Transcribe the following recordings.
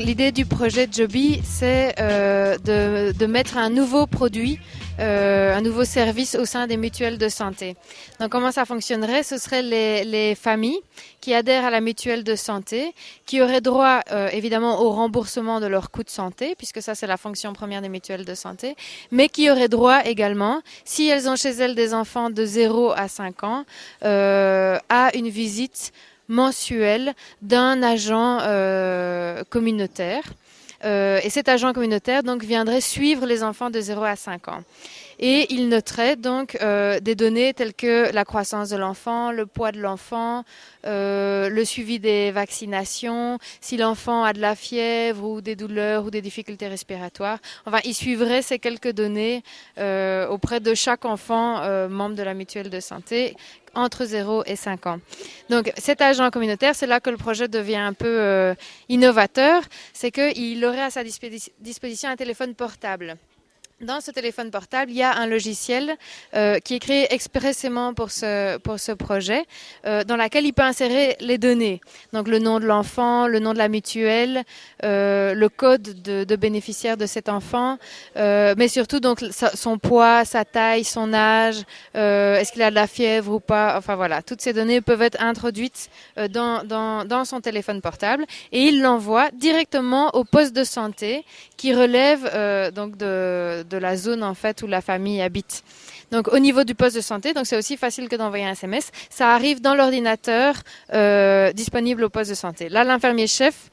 l'idée du projet Joby, c'est de mettre un nouveau produit, un nouveau service au sein des mutuelles de santé. Donc comment ça fonctionnerait? Ce seraient les familles qui adhèrent à la mutuelle de santé, qui auraient droit évidemment au remboursement de leurs coûts de santé, puisque ça c'est la fonction première des mutuelles de santé, mais qui auraient droit également, si elles ont chez elles des enfants de 0 à 5 ans, à une visite mensuelle d'un agent communautaire. Et cet agent communautaire donc viendrait suivre les enfants de 0 à 5 ans. Et il noterait donc des données telles que la croissance de l'enfant, le poids de l'enfant, le suivi des vaccinations, si l'enfant a de la fièvre ou des douleurs ou des difficultés respiratoires. Enfin, il suivrait ces quelques données auprès de chaque enfant membre de la mutuelle de santé entre 0 et 5 ans. Donc cet agent communautaire, c'est là que le projet devient un peu innovateur, c'est qu'il aurait à sa disposition un téléphone portable. Dans ce téléphone portable, il y a un logiciel qui est créé expressément pour ce projet, dans lequel il peut insérer les données. Donc le nom de l'enfant, le nom de la mutuelle, le code de bénéficiaire de cet enfant, mais surtout donc son poids, sa taille, son âge, est-ce qu'il a de la fièvre ou pas. Enfin voilà, toutes ces données peuvent être introduites dans son téléphone portable et il l'envoie directement au poste de santé qui relève donc de la zone en fait où la famille habite. Donc au niveau du poste de santé, donc c'est aussi facile que d'envoyer un SMS. Ça arrive dans l'ordinateur disponible au poste de santé. Là, l'infirmier chef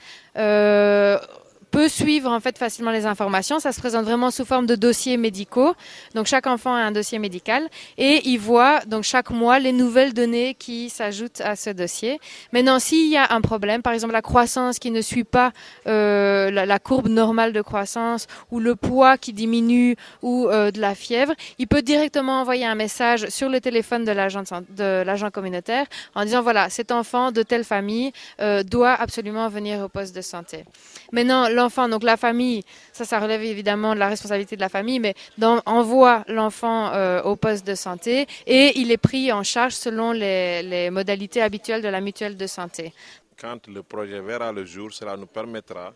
peut suivre en fait facilement les informations. Ça se présente vraiment sous forme de dossiers médicaux. Donc chaque enfant a un dossier médical et il voit donc chaque mois les nouvelles données qui s'ajoutent à ce dossier. Maintenant, s'il y a un problème, par exemple la croissance qui ne suit pas la courbe normale de croissance ou le poids qui diminue ou de la fièvre, il peut directement envoyer un message sur le téléphone de l'agent communautaire en disant voilà, cet enfant de telle famille doit absolument venir au poste de santé. Maintenant, l'enfant, donc la famille, ça relève évidemment de la responsabilité de la famille, mais envoie l'enfant au poste de santé et il est pris en charge selon les modalités habituelles de la mutuelle de santé. Quand le projet verra le jour, cela nous permettra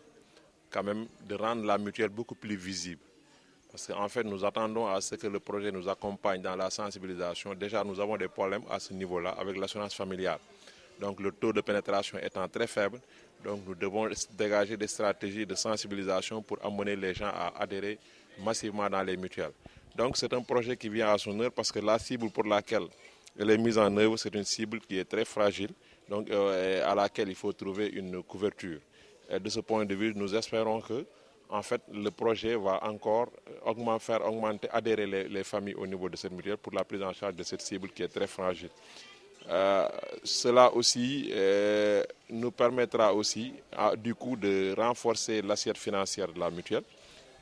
quand même de rendre la mutuelle beaucoup plus visible. Parce qu'en fait, nous attendons à ce que le projet nous accompagne dans la sensibilisation. Déjà, nous avons des problèmes à ce niveau-là avec l'assurance familiale. Donc le taux de pénétration étant très faible, donc nous devons dégager des stratégies de sensibilisation pour amener les gens à adhérer massivement dans les mutuelles. Donc c'est un projet qui vient à son heure parce que la cible pour laquelle elle est mise en œuvre, c'est une cible qui est très fragile, donc à laquelle il faut trouver une couverture. Et de ce point de vue, nous espérons que en fait, le projet va encore faire augmenter, adhérer les familles au niveau de cette mutuelle pour la prise en charge de cette cible qui est très fragile. Cela aussi nous permettra aussi du coup de renforcer l'assiette financière de la mutuelle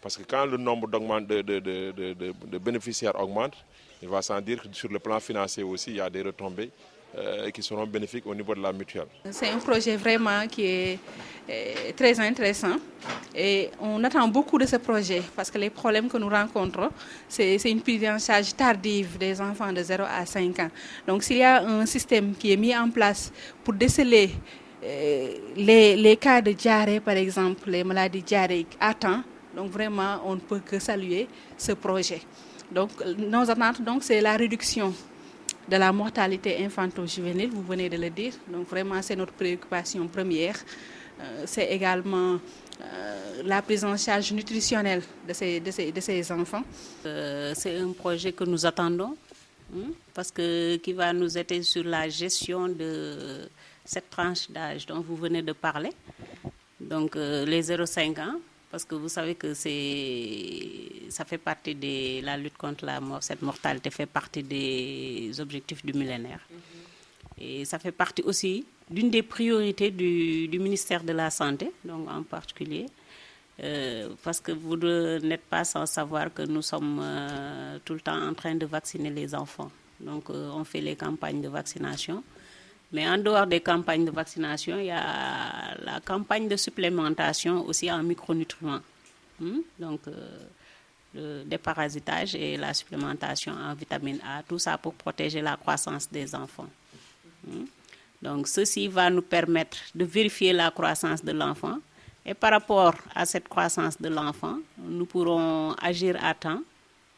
parce que quand le nombre de bénéficiaires augmente, il va sans dire que sur le plan financier aussi il y a des retombées qui seront bénéfiques au niveau de la mutuelle. C'est un projet vraiment qui est très intéressant et on attend beaucoup de ce projet parce que les problèmes que nous rencontrons, c'est une prise en charge tardive des enfants de 0 à 5 ans. Donc s'il y a un système qui est mis en place pour déceler les cas de diarrhée par exemple, les maladies diarrhéiques à temps, donc vraiment on ne peut que saluer ce projet. Donc nos attentes donc c'est la réduction de la mortalité infanto-juvénile, vous venez de le dire. Donc vraiment, c'est notre préoccupation première. C'est également la prise en charge nutritionnelle de ces enfants. C'est un projet que nous attendons parce que qui va nous aider sur la gestion de cette tranche d'âge dont vous venez de parler. Donc les 0,5 ans. Parce que vous savez que ça fait partie de la lutte contre la mort. Cette mortalité fait partie des objectifs du millénaire. Et ça fait partie aussi d'une des priorités du ministère de la Santé, donc en particulier. Parce que vous n'êtes pas sans savoir que nous sommes tout le temps en train de vacciner les enfants. Donc on fait les campagnes de vaccination. Mais en dehors des campagnes de vaccination, il y a la campagne de supplémentation aussi en micronutriments. Donc, le déparasitage et la supplémentation en vitamine A, tout ça pour protéger la croissance des enfants. Donc, ceci va nous permettre de vérifier la croissance de l'enfant, Et par rapport à cette croissance de l'enfant, nous pourrons agir à temps,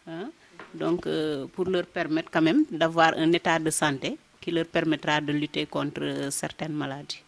hein, donc pour leur permettre quand même d'avoir un état de santé qui leur permettra de lutter contre certaines maladies.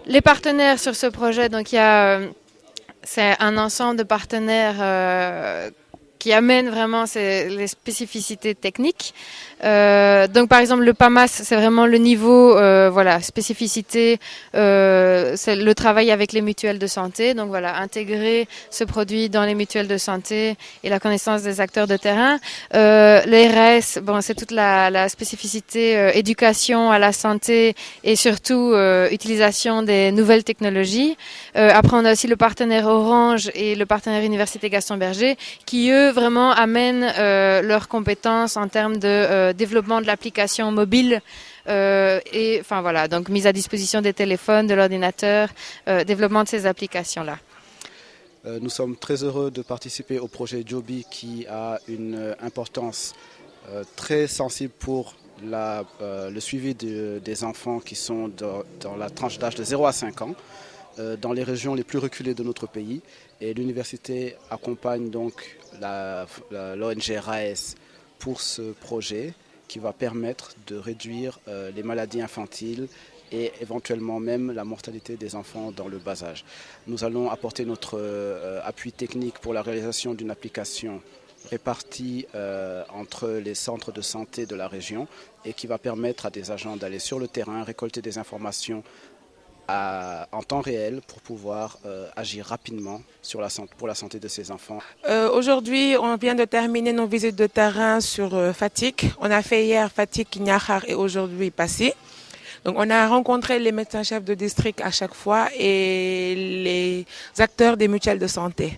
Les partenaires sur ce projet, donc c'est un ensemble de partenaires qui amènent vraiment les spécificités techniques. Donc par exemple le PAMAS, c'est vraiment le niveau, voilà, spécificité, c'est le travail avec les mutuelles de santé. Donc voilà, intégrer ce produit dans les mutuelles de santé et la connaissance des acteurs de terrain. Le RS, bon, c'est toute la spécificité éducation à la santé et surtout utilisation des nouvelles technologies. Après on a aussi le partenaire Orange et le partenaire Université Gaston Berger qui eux vraiment amènent leurs compétences en termes de développement de l'application mobile et enfin voilà, donc mise à disposition des téléphones, de l'ordinateur, développement de ces applications-là. Nous sommes très heureux de participer au projet Joby qui a une importance très sensible pour le suivi des enfants qui sont dans la tranche d'âge de 0 à 5 ans. Dans les régions les plus reculées de notre pays. Et l'université accompagne donc l'ONG RAES pour ce projet qui va permettre de réduire les maladies infantiles et éventuellement même la mortalité des enfants dans le bas âge. Nous allons apporter notre appui technique pour la réalisation d'une application répartie entre les centres de santé de la région et qui va permettre à des agents d'aller sur le terrain, récolter des informations en temps réel pour pouvoir agir rapidement pour la santé de ces enfants. Aujourd'hui, on vient de terminer nos visites de terrain sur Fatick. On a fait hier Fatick, Niakhar et aujourd'hui Passy. Donc on a rencontré les médecins-chefs de district à chaque fois et les acteurs des mutuelles de santé.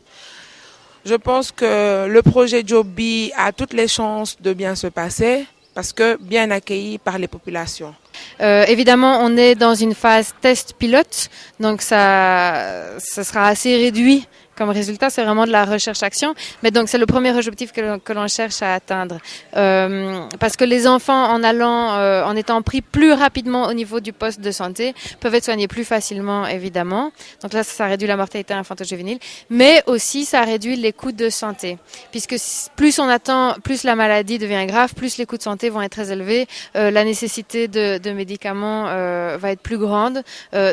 Je pense que le projet Joby a toutes les chances de bien se passer parce que bien accueilli par les populations. Évidemment, on est dans une phase test pilote, donc ça sera assez réduit comme résultat, c'est vraiment de la recherche-action. Mais donc, c'est le premier objectif que l'on cherche à atteindre. Parce que les enfants, en étant pris plus rapidement au niveau du poste de santé, peuvent être soignés plus facilement, évidemment. Donc là, ça réduit la mortalité infanto-juvénile. Mais aussi, ça réduit les coûts de santé. Puisque plus on attend, plus la maladie devient grave, plus les coûts de santé vont être très élevés. La nécessité de médicaments va être plus grande.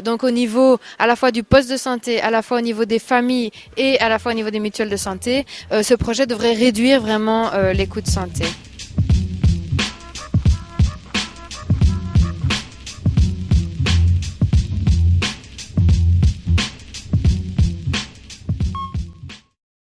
Donc, au niveau à la fois du poste de santé, à la fois au niveau des familles, et à la fois au niveau des mutuelles de santé, ce projet devrait réduire vraiment les coûts de santé.